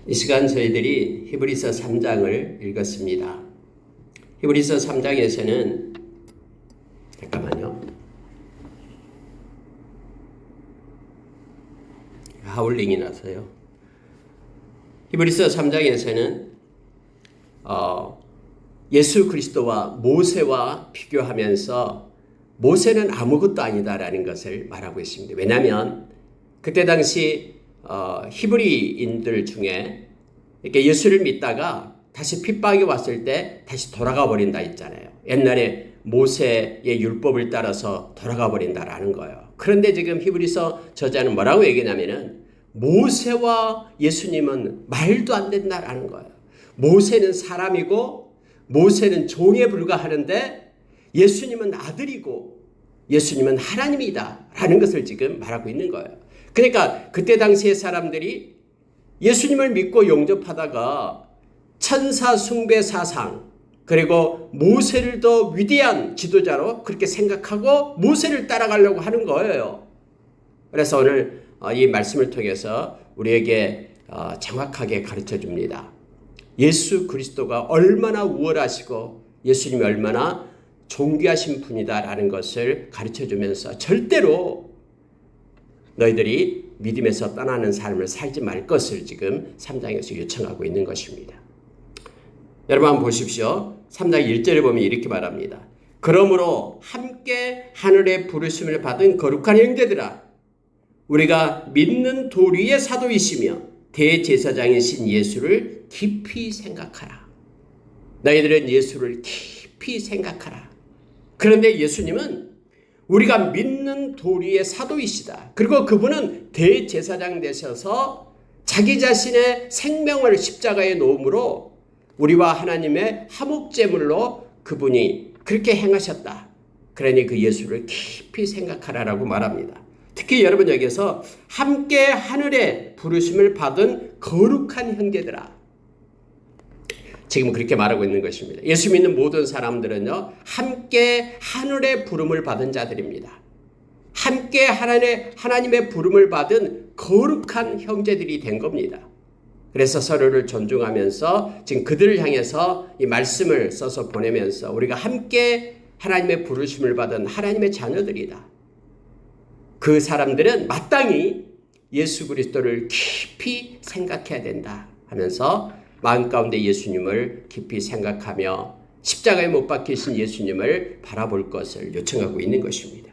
이 시간 저희들이 히브리서 3장을 읽었습니다. 히브리서 3장에서는 잠깐만요. 하울링이 나서요. 히브리서 3장에서는 예수 그리스도와 모세와 비교하면서 모세는 아무것도 아니다라는 것을 말하고 있습니다. 왜냐하면 그때 당시 히브리인들 중에 이렇게 예수를 믿다가 다시 핍박이 왔을 때 다시 돌아가 버린다 했잖아요. 옛날에 모세의 율법을 따라서 돌아가 버린다라는 거예요. 그런데 지금 히브리서 저자는 뭐라고 얘기하냐면은 모세와 예수님은 말도 안 된다라는 거예요. 모세는 사람이고 모세는 종에 불과하는데 예수님은 아들이고 예수님은 하나님이다 라는 것을 지금 말하고 있는 거예요. 그러니까 그때 당시의 사람들이 예수님을 믿고 영접하다가 천사 숭배 사상 그리고 모세를 더 위대한 지도자로 그렇게 생각하고 모세를 따라가려고 하는 거예요. 그래서 오늘 이 말씀을 통해서 우리에게 정확하게 가르쳐 줍니다. 예수 그리스도가 얼마나 우월하시고 예수님이 얼마나 존귀하신 분이다라는 것을 가르쳐 주면서 절대로 너희들이 믿음에서 떠나는 삶을 살지 말 것을 지금 3장에서 요청하고 있는 것입니다. 여러분 한번 보십시오. 3장 1절에 보면 이렇게 말합니다. 그러므로 함께 하늘의 부르심을 받은 거룩한 형제들아 우리가 믿는 도리의 사도이시며 대제사장이신 예수를 깊이 생각하라. 너희들은 예수를 깊이 생각하라. 그런데 예수님은 우리가 믿는 도리의 사도이시다. 그리고 그분은 대제사장 되셔서 자기 자신의 생명을 십자가에 놓음으로 우리와 하나님의 화목제물로 그분이 그렇게 행하셨다. 그러니 그 예수를 깊이 생각하라라고 말합니다. 특히 여러분 여기서 함께 하늘의 부르심을 받은 거룩한 형제들아. 지금 그렇게 말하고 있는 것입니다. 예수 믿는 모든 사람들은요, 함께 하늘의 부름을 받은 자들입니다. 함께 하나님의 부름을 받은 거룩한 형제들이 된 겁니다. 그래서 서로를 존중하면서 지금 그들을 향해서 이 말씀을 써서 보내면서 우리가 함께 하나님의 부르심을 받은 하나님의 자녀들이다. 그 사람들은 마땅히 예수 그리스도를 깊이 생각해야 된다 하면서 마음 가운데 예수님을 깊이 생각하며 십자가에 못 박히신 예수님을 바라볼 것을 요청하고 있는 것입니다.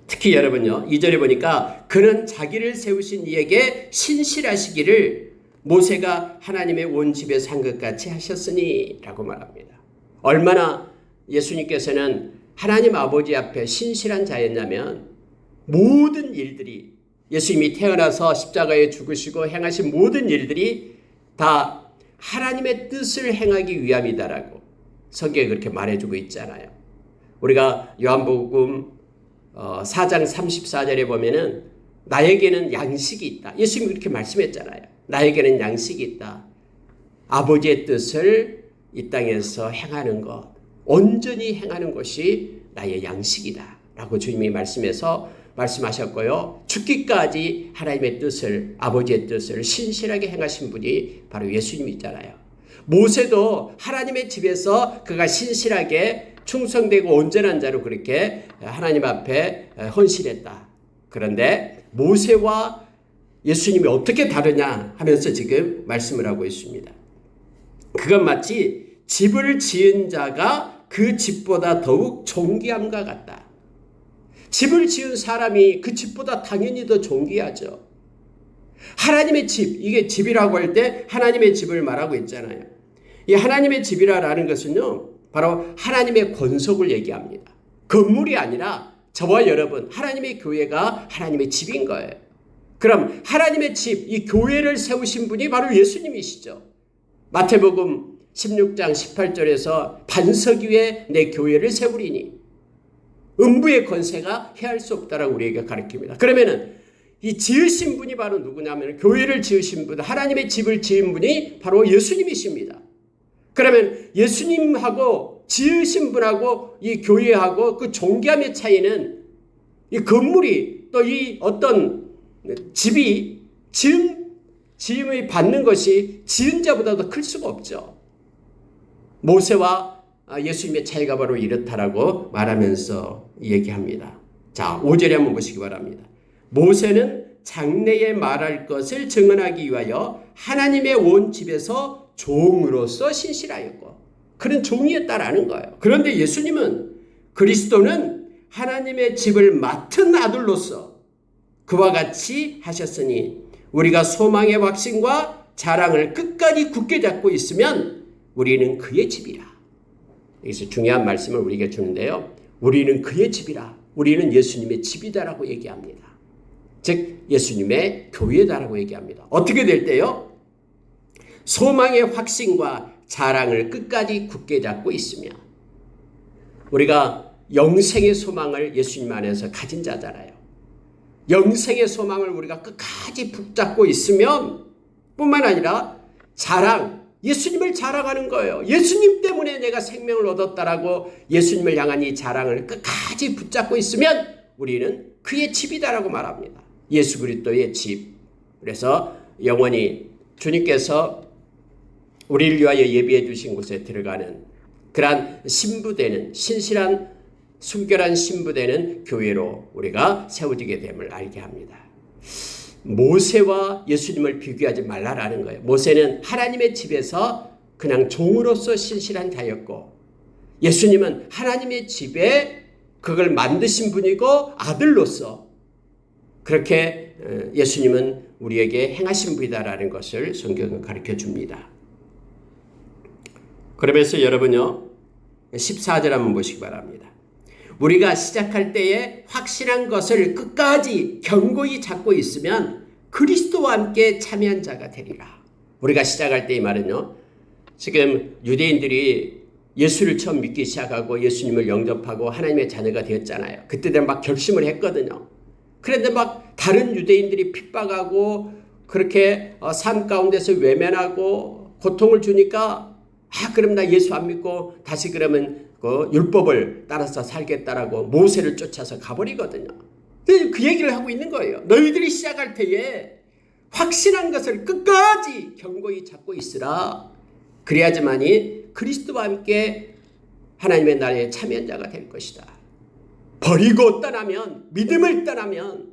특히 여러분요, 2절에 보니까 그는 자기를 세우신 이에게 신실하시기를 모세가 하나님의 온 집에 산 것 같이 하셨으니 라고 말합니다. 얼마나 예수님께서는 하나님 아버지 앞에 신실한 자였냐면 모든 일들이 예수님이 태어나서 십자가에 죽으시고 행하신 모든 일들이 다 하나님의 뜻을 행하기 위함이다라고 성경에 그렇게 말해주고 있잖아요. 우리가 요한복음 4장 34절에 보면은 나에게는 양식이 있다. 예수님이 그렇게 말씀했잖아요. 나에게는 양식이 있다. 아버지의 뜻을 이 땅에서 행하는 것, 온전히 행하는 것이 나의 양식이다 라고 주님이 말씀하셨고요. 죽기까지 하나님의 뜻을, 아버지의 뜻을 신실하게 행하신 분이 바로 예수님이잖아요. 모세도 하나님의 집에서 그가 신실하게 충성되고 온전한 자로 그렇게 하나님 앞에 헌신했다. 그런데 모세와 예수님이 어떻게 다르냐 하면서 지금 말씀을 하고 있습니다. 그건 마치 집을 지은 자가 그 집보다 더욱 존귀함과 같다. 집을 지은 사람이 그 집보다 당연히 더 존귀하죠. 하나님의 집, 이게 집이라고 할 때 하나님의 집을 말하고 있잖아요. 이 하나님의 집이라는 것은요, 바로 하나님의 권속을 얘기합니다. 건물이 아니라 저와 여러분, 하나님의 교회가 하나님의 집인 거예요. 그럼 하나님의 집, 이 교회를 세우신 분이 바로 예수님이시죠. 마태복음 16장 18절에서 반석 위에 내 교회를 세우리니 음부의 권세가 해할 수 없다라고 우리에게 가르칩니다. 그러면은 이 지으신 분이 바로 누구냐면 교회를 지으신 분, 하나님의 집을 지은 분이 바로 예수님이십니다. 그러면 예수님하고 지으신 분하고 이 교회하고 그 존귀함의 차이는 이 건물이 또 이 어떤 집이 지은 지음이 받는 것이 지은 자보다 더 클 수가 없죠. 모세와 예수님의 차이가 바로 이렇다라고 말하면서 얘기합니다. 자, 5절에 한번 보시기 바랍니다. 모세는 장래에 말할 것을 증언하기 위하여 하나님의 온 집에서 종으로서 신실하였고, 그런 종이었다라는 거예요. 그런데 예수님은, 그리스도는 하나님의 집을 맡은 아들로서 그와 같이 하셨으니 우리가 소망의 확신과 자랑을 끝까지 굳게 잡고 있으면 우리는 그의 집이라. 여기서 중요한 말씀을 우리에게 주는데요. 우리는 그의 집이라. 우리는 예수님의 집이다라고 얘기합니다. 즉 예수님의 교회다라고 얘기합니다. 어떻게 될 때요? 소망의 확신과 자랑을 끝까지 굳게 잡고 있으며, 우리가 영생의 소망을 예수님 안에서 가진 자잖아요. 영생의 소망을 우리가 끝까지 붙잡고 있으면 뿐만 아니라 자랑, 예수님을 자랑하는 거예요. 예수님 때문에 내가 생명을 얻었다라고 예수님을 향한 이 자랑을 끝까지 붙잡고 있으면 우리는 그의 집이다라고 말합니다. 예수 그리스도의 집. 그래서 영원히 주님께서 우리를 위하여 예비해 주신 곳에 들어가는 그러한 신부되는, 신실한 순결한 신부되는 교회로 우리가 세워지게 됨을 알게 합니다. 모세와 예수님을 비교하지 말라라는 거예요. 모세는 하나님의 집에서 그냥 종으로서 신실한 자였고, 예수님은 하나님의 집에 그걸 만드신 분이고 아들로서 그렇게 예수님은 우리에게 행하신 분이다라는 것을 성경은 가르쳐 줍니다. 그러면서 여러분요, 14절 한번 보시기 바랍니다. 우리가 시작할 때에 확실한 것을 끝까지 견고히 잡고 있으면 그리스도와 함께 참여한 자가 되리라. 우리가 시작할 때 이 말은요, 지금 유대인들이 예수를 처음 믿기 시작하고 예수님을 영접하고 하나님의 자녀가 되었잖아요. 그때는 막 결심을 했거든요. 그런데 막 다른 유대인들이 핍박하고 그렇게 삶 가운데서 외면하고 고통을 주니까, 그럼 나 예수 안 믿고 다시 그러면 그 율법을 따라서 살겠다라고 모세를 쫓아서 가버리거든요. 그 얘기를 하고 있는 거예요. 너희들이 시작할 때에 확신한 것을 끝까지 견고히 잡고 있으라. 그래야지만이 그리스도와 함께 하나님의 나라에 참여한 자가 될 것이다. 버리고 떠나면, 믿음을 떠나면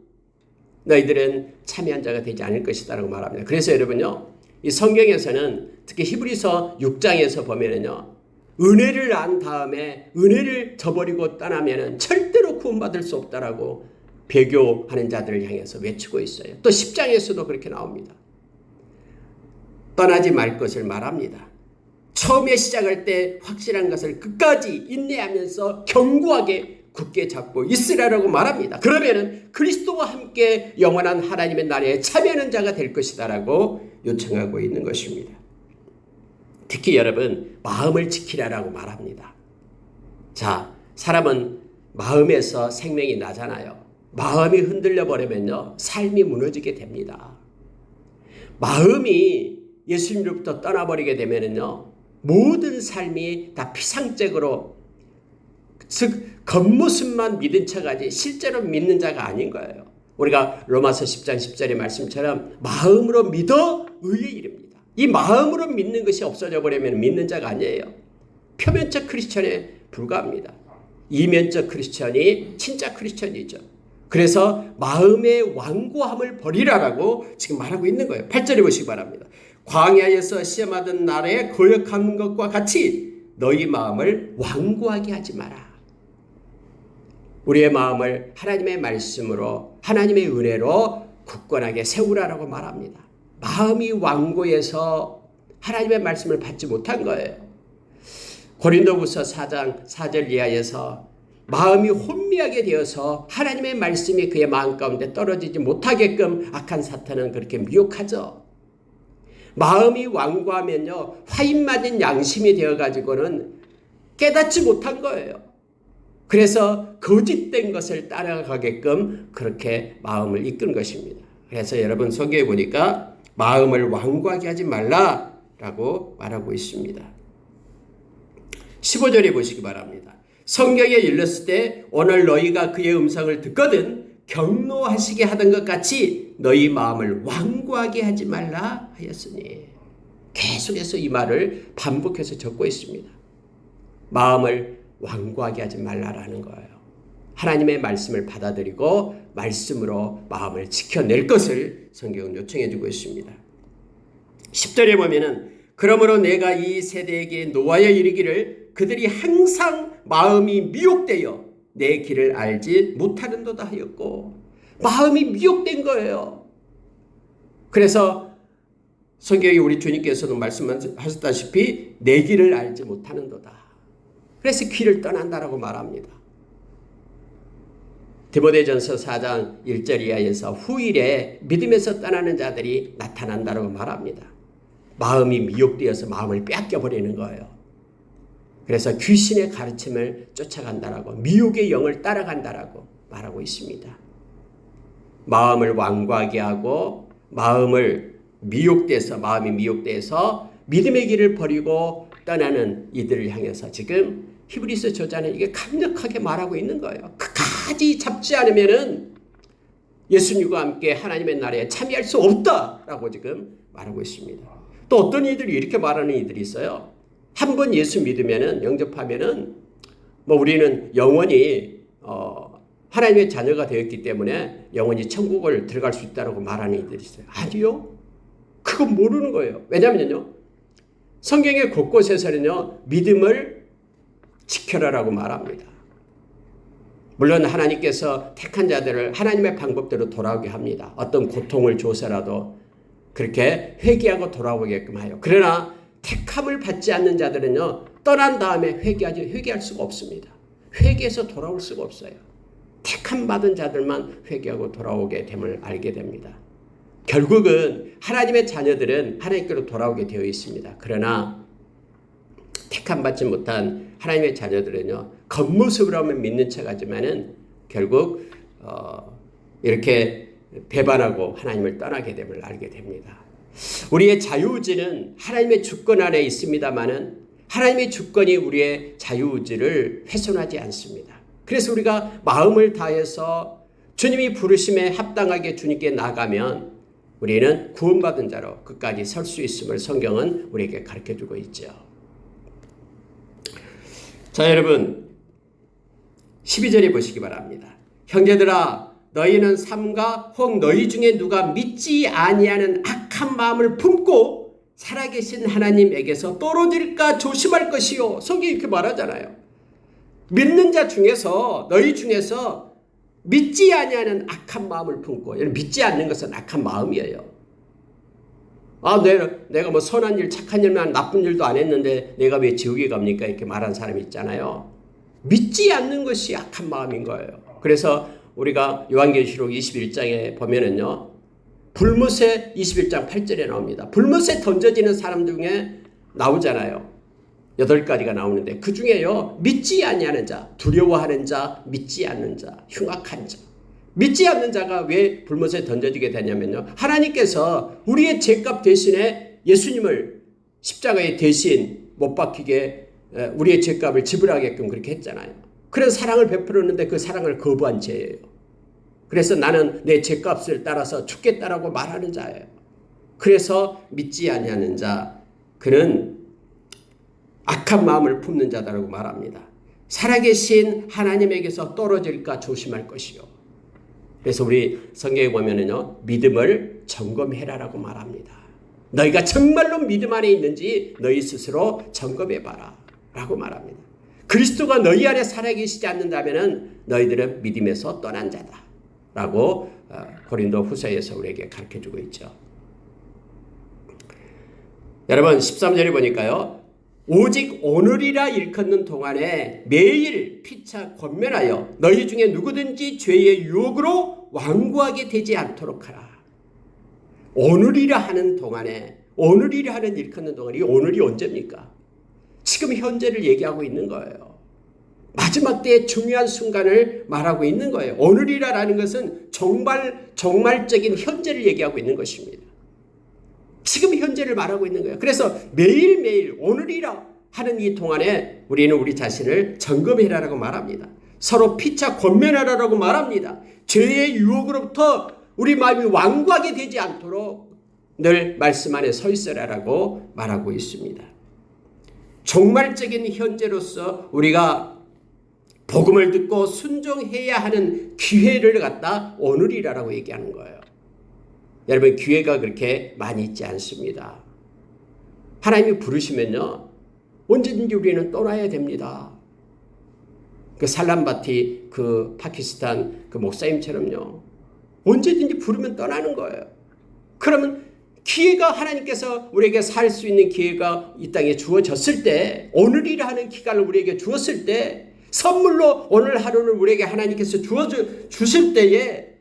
너희들은 참여한 자가 되지 않을 것이다 라고 말합니다. 그래서 여러분요, 이 성경에서는 특히 히브리서 6장에서 보면은요, 은혜를 안 다음에 은혜를 저버리고 떠나면은 절대로 구원받을 수 없다라고 배교하는 자들을 향해서 외치고 있어요. 또 10장에서도 그렇게 나옵니다. 떠나지 말 것을 말합니다. 처음에 시작할 때 확실한 것을 끝까지 인내하면서 견고하게 굳게 잡고 있으라고 말합니다. 그러면은 그리스도와 함께 영원한 하나님의 나라에 참여하는 자가 될 것이다라고 요청하고 있는 것입니다. 특히 여러분, 마음을 지키라라고 말합니다. 자, 사람은 마음에서 생명이 나잖아요. 마음이 흔들려 버리면요, 삶이 무너지게 됩니다. 마음이 예수님으로부터 떠나버리게 되면은요, 모든 삶이 다 피상적으로, 즉 겉모습만 믿은 척하지 실제로 믿는 자가 아닌 거예요. 우리가 로마서 10장 10절의 말씀처럼 마음으로 믿어 의에 이릅니다. 이 마음으로 믿는 것이 없어져 버리면 믿는 자가 아니에요. 표면적 크리스천에 불과합니다. 이면적 크리스천이 진짜 크리스천이죠. 그래서 마음의 완고함을 버리라라고 지금 말하고 있는 거예요. 8절에 보시기 바랍니다. 광야에서 시험하던 날에 거역한 것과 같이 너희 마음을 완고하게 하지 마라. 우리의 마음을 하나님의 말씀으로, 하나님의 은혜로 굳건하게 세우라라고 말합니다. 마음이 완고해서 하나님의 말씀을 받지 못한 거예요. 고린도후서 4장 4절 이하에서 마음이 혼미하게 되어서 하나님의 말씀이 그의 마음 가운데 떨어지지 못하게끔 악한 사탄은 그렇게 미혹하죠. 마음이 완고하면요, 화인 맞은 양심이 되어가지고는 깨닫지 못한 거예요. 그래서 거짓된 것을 따라가게끔 그렇게 마음을 이끈 것입니다. 그래서 여러분, 성경에 보니까 마음을 완고하게 하지 말라라고 말하고 있습니다. 15절에 보시기 바랍니다. 성경에 일렀을 때 오늘 너희가 그의 음성을 듣거든 경노하시게 하던 것 같이 너희 마음을 완고하게 하지 말라 하였으니. 계속해서 이 말을 반복해서 적고 있습니다. 마음을 완고하게 하지 말라라는 거예요. 하나님의 말씀을 받아들이고 말씀으로 마음을 지켜낼 것을 성경은 요청해 주고 있습니다. 10절에 보면은 그러므로 내가 이 세대에게 노하여 이르기를 그들이 항상 마음이 미혹되어 내 길을 알지 못하는도다 하였고, 마음이 미혹된 거예요. 그래서 성경에 우리 주님께서도 말씀하셨다시피 내 길을 알지 못하는도다. 그래서 길을 떠난다라고 말합니다. 디모데전서 4장 1절 이하에서 후일에 믿음에서 떠나는 자들이 나타난다라고 말합니다. 마음이 미혹되어서 마음을 빼앗겨버리는 거예요. 그래서 귀신의 가르침을 쫓아간다라고, 미혹의 영을 따라간다라고 말하고 있습니다. 마음을 완고하게 하고 마음이 미혹돼서 믿음의 길을 버리고 떠나는 이들을 향해서 지금 히브리서 저자는 이게 강력하게 말하고 있는 거예요. 끝까지 잡지 않으면은 예수님과 함께 하나님의 나라에 참여할 수 없다라고 지금 말하고 있습니다. 또 어떤 이들이 이렇게 말하는 이들이 있어요. 한 번 예수 믿으면은, 영접하면은 우리는 영원히 하나님의 자녀가 되었기 때문에 영원히 천국을 들어갈 수 있다고 말하는 이들이 있어요. 아니요. 그건 모르는 거예요. 왜냐면요, 성경의 곳곳에서는요, 믿음을 지켜라라고 말합니다. 물론 하나님께서 택한 자들을 하나님의 방법대로 돌아오게 합니다. 어떤 고통을 줘서라도 그렇게 회개하고 돌아오게끔 하여. 그러나 택함을 받지 않는 자들은요, 떠난 다음에 회개할 수가 없습니다. 회개해서 돌아올 수가 없어요. 택함 받은 자들만 회개하고 돌아오게 됨을 알게 됩니다. 결국은 하나님의 자녀들은 하나님께로 돌아오게 되어 있습니다. 그러나 택함 받지 못한 하나님의 자녀들은요, 겉모습으로 하면 믿는 척하지만은 결국 이렇게 배반하고 하나님을 떠나게 됨을 알게 됩니다. 우리의 자유의지는 하나님의 주권 안에 있습니다만은 하나님의 주권이 우리의 자유의지를 훼손하지 않습니다. 그래서 우리가 마음을 다해서 주님이 부르심에 합당하게 주님께 나가면 우리는 구원받은 자로 끝까지 설 수 있음을 성경은 우리에게 가르쳐주고 있죠. 자, 여러분 12절에 보시기 바랍니다. 형제들아, 너희는 삼가 혹 너희 중에 누가 믿지 아니하는 악한 마음을 품고 살아계신 하나님에게서 떨어질까 조심할 것이요. 성경이 이렇게 말하잖아요. 믿는 자 중에서, 너희 중에서 믿지 아니하는 악한 마음을 품고, 믿지 않는 것은 악한 마음이에요. 내가 선한 일, 착한 일만, 나쁜 일도 안 했는데 내가 왜 지옥에 갑니까? 이렇게 말하는 사람이 있잖아요. 믿지 않는 것이 악한 마음인 거예요. 그래서 우리가 요한계시록 21장에 보면은요, 불못에 21장 8절에 나옵니다. 불못에 던져지는 사람 중에 나오잖아요. 8가지가 나오는데 그 중에요, 믿지 아니하는 자, 두려워하는 자, 믿지 않는 자, 흉악한 자. 믿지 않는 자가 왜 불못에 던져지게 되냐면요, 하나님께서 우리의 죄값 대신에 예수님을 십자가에 대신 못 박히게 우리의 죄값을 지불하게끔 그렇게 했잖아요. 그런 사랑을 베풀었는데 그 사랑을 거부한 죄예요. 그래서 나는 내 죄값을 따라서 죽겠다라고 말하는 자예요. 그래서 믿지 아니하는 자, 그는 악한 마음을 품는 자다라고 말합니다. 살아계신 하나님에게서 떨어질까 조심할 것이요. 그래서 우리 성경에 보면은요, 믿음을 점검해라라고 말합니다. 너희가 정말로 믿음 안에 있는지 너희 스스로 점검해봐라 라고 말합니다. 그리스도가 너희 안에 살아계시지 않는다면은 너희들은 믿음에서 떠난 자다 라고 고린도 후서에서 우리에게 가르쳐주고 있죠. 여러분 13절에 보니까요, 오직 오늘이라 일컫는 동안에 매일 피차 권면하여 너희 중에 누구든지 죄의 유혹으로 완고하게 되지 않도록 하라. 오늘이라 하는 동안에, 오늘이라 하는 일컫는 동안에, 이 오늘이 언제입니까? 지금 현재를 얘기하고 있는 거예요. 마지막 때의 중요한 순간을 말하고 있는 거예요. 오늘이라는 것은 정말적인 현재를 얘기하고 있는 것입니다. 지금 현재를 말하고 있는 거예요. 그래서 매일매일 오늘이라 하는 이 동안에 우리는 우리 자신을 점검해라라고 말합니다. 서로 피차 권면하라라고 말합니다. 죄의 유혹으로부터 우리 마음이 완고하게 되지 않도록 늘 말씀 안에 서 있으라라고 말하고 있습니다. 종말적인 현재로서 우리가 복음을 듣고 순종해야 하는 기회를 갖다 오늘이라고 얘기하는 거예요. 여러분, 기회가 그렇게 많이 있지 않습니다. 하나님이 부르시면요, 언제든지 우리는 떠나야 됩니다. 그 살람바티 그 파키스탄 그 목사님처럼요, 언제든지 부르면 떠나는 거예요. 그러면 기회가 하나님께서 우리에게 살 수 있는 기회가 이 땅에 주어졌을 때, 오늘이라 하는 기간을 우리에게 주었을 때, 선물로 오늘 하루를 우리에게 하나님께서 주실 때에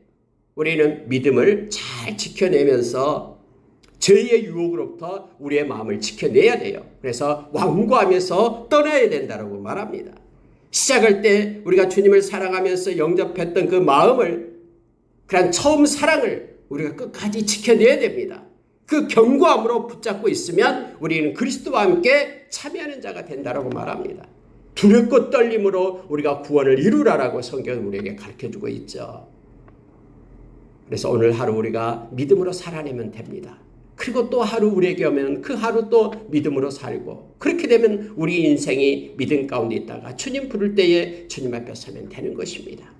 우리는 믿음을 잘 지켜내면서 죄의 유혹으로부터 우리의 마음을 지켜내야 돼요. 그래서 완고하면서 떠나야 된다고 말합니다. 시작할 때 우리가 주님을 사랑하면서 영접했던 그 마음을, 그런 처음 사랑을 우리가 끝까지 지켜내야 됩니다. 그 견고함으로 붙잡고 있으면 우리는 그리스도와 함께 참여하는 자가 된다고 말합니다. 두렵고 떨림으로 우리가 구원을 이루라라고 성경은 우리에게 가르쳐주고 있죠. 그래서 오늘 하루 우리가 믿음으로 살아내면 됩니다. 그리고 또 하루 우리에게 오면 그 하루 또 믿음으로 살고, 그렇게 되면 우리 인생이 믿음 가운데 있다가 주님 부를 때에 주님 앞에 서면 되는 것입니다.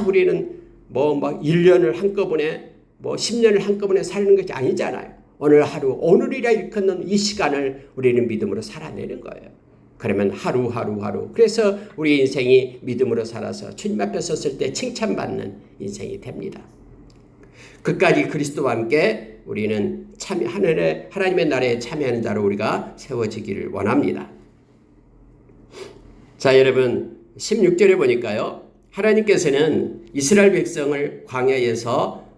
우리는 막 1년을 한꺼번에 10년을 한꺼번에 사는 것이 아니잖아요. 오늘 하루, 오늘이라 일컫는 이 시간을 우리는 믿음으로 살아내는 거예요. 그러면 하루. 그래서 우리 인생이 믿음으로 살아서 주님 앞에 섰을 때 칭찬받는 인생이 됩니다. 끝까지 그리스도와 함께 우리는 하나님의 나라에 참여하는 자로 우리가 세워지기를 원합니다. 자, 여러분, 16절에 보니까요, 하나님께서는 이스라엘 백성을 광야에서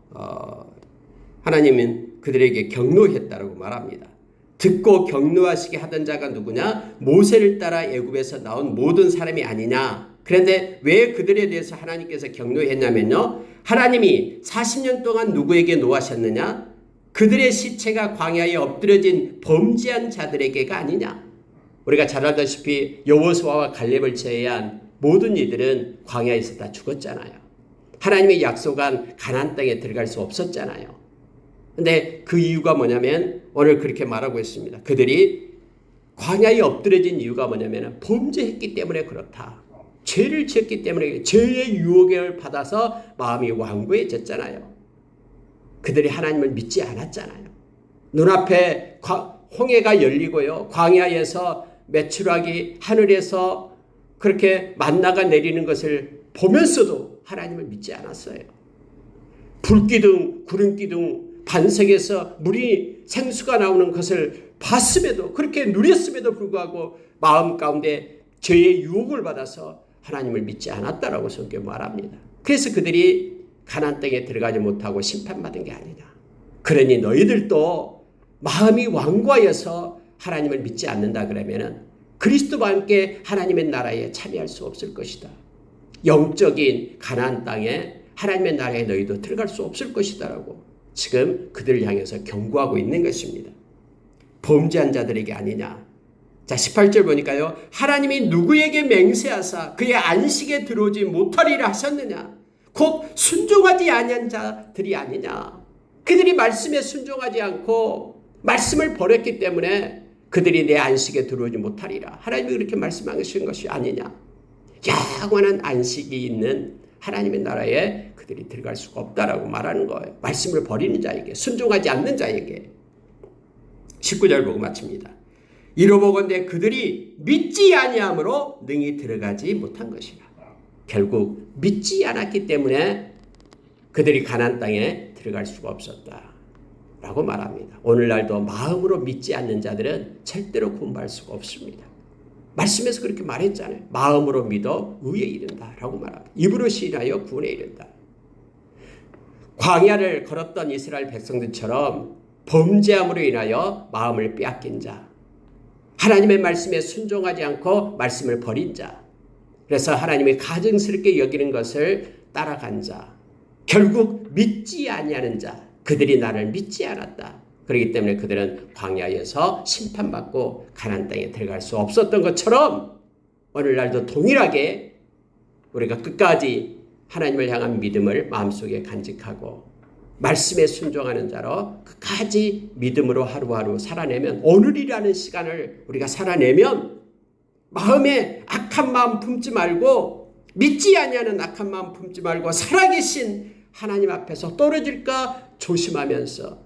하나님은 그들에게 경노했다고 말합니다. 듣고 경노하시게 하던 자가 누구냐? 모세를 따라 애굽에서 나온 모든 사람이 아니냐? 그런데 왜 그들에 대해서 하나님께서 경노했냐면요, 하나님이 40년 동안 누구에게 노하셨느냐? 그들의 시체가 광야에 엎드려진 범죄한 자들에게가 아니냐? 우리가 잘 알다시피 여호수아와 갈렙을 제외한 모든 이들은 광야에서 다 죽었잖아요. 하나님의 약속한 가나안 땅에 들어갈 수 없었잖아요. 근데 그 이유가 뭐냐면 오늘 그렇게 말하고 있습니다. 그들이 광야에 엎드려진 이유가 뭐냐면 범죄했기 때문에 그렇다. 죄를 지었기 때문에, 죄의 유혹을 받아서 마음이 완고해졌잖아요. 그들이 하나님을 믿지 않았잖아요. 눈앞에 홍해가 열리고요, 광야에서 메추라기 하늘에서 그렇게 만나가 내리는 것을 보면서도 하나님을 믿지 않았어요. 불기둥, 구름기둥, 반석에서 생수가 나오는 것을 봤음에도, 그렇게 누렸음에도 불구하고 마음 가운데 죄의 유혹을 받아서 하나님을 믿지 않았다라고 성경이 말합니다. 그래서 그들이 가나안 땅에 들어가지 못하고 심판받은 게 아니냐. 그러니 너희들도 마음이 완고하여서 하나님을 믿지 않는다 그러면은 그리스도와 함께 하나님의 나라에 참여할 수 없을 것이다. 영적인 가나안 땅에, 하나님의 나라에 너희도 들어갈 수 없을 것이다라고 지금 그들을 향해서 경고하고 있는 것입니다. 범죄한 자들에게 아니냐. 자, 18절 보니까요, 하나님이 누구에게 맹세하사 그의 안식에 들어오지 못하리라 하셨느냐. 곧 순종하지 아니한 자들이 아니냐. 그들이 말씀에 순종하지 않고 말씀을 버렸기 때문에 그들이 내 안식에 들어오지 못하리라. 하나님이 그렇게 말씀하신 것이 아니냐. 영원한 안식이 있는 하나님의 나라에 그들이 들어갈 수가 없다라고 말하는 거예요. 말씀을 버리는 자에게, 순종하지 않는 자에게. 19절 보고 마칩니다. 이로보건대 그들이 믿지 아니함으로 능히 들어가지 못한 것이라. 결국 믿지 않았기 때문에 그들이 가나안 땅에 들어갈 수가 없었다라고 말합니다. 오늘날도 마음으로 믿지 않는 자들은 절대로 구원받을 수가 없습니다. 말씀에서 그렇게 말했잖아요. 마음으로 믿어 의에 이른다라고 말합니다. 입으로 시인하여 구원에 이른다. 광야를 걸었던 이스라엘 백성들처럼 범죄함으로 인하여 마음을 빼앗긴 자, 하나님의 말씀에 순종하지 않고 말씀을 버린 자, 그래서 하나님이 가증스럽게 여기는 것을 따라간 자, 결국 믿지 아니하는 자, 그들이 나를 믿지 않았다. 그렇기 때문에 그들은 광야에서 심판받고 가나안 땅에 들어갈 수 없었던 것처럼 오늘날도 동일하게 우리가 끝까지 하나님을 향한 믿음을 마음속에 간직하고 말씀에 순종하는 자로 끝까지 믿음으로 하루하루 살아내면, 오늘이라는 시간을 우리가 살아내면 마음에 악한 마음 품지 말고, 믿지 아니하는 악한 마음 품지 말고 살아계신 하나님 앞에서 떨어질까 조심하면서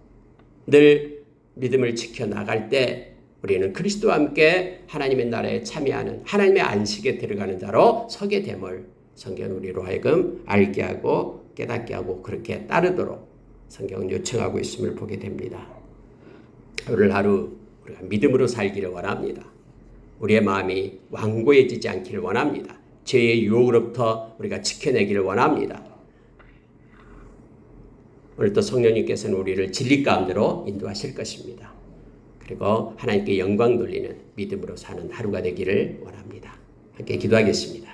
늘 믿음을 지켜나갈 때 우리는 그리스도와 함께 하나님의 나라에 참여하는, 하나님의 안식에 들어가는 자로 서게 됨을 성경은 우리로 하여금 알게 하고 깨닫게 하고 그렇게 따르도록 성경은 요청하고 있음을 보게 됩니다. 오늘 하루 우리가 믿음으로 살기를 원합니다. 우리의 마음이 완고해지지 않기를 원합니다. 죄의 유혹으로부터 우리가 지켜내기를 원합니다. 오늘도 성령님께서는 우리를 진리 가운데로 인도하실 것입니다. 그리고 하나님께 영광 돌리는 믿음으로 사는 하루가 되기를 원합니다. 함께 기도하겠습니다.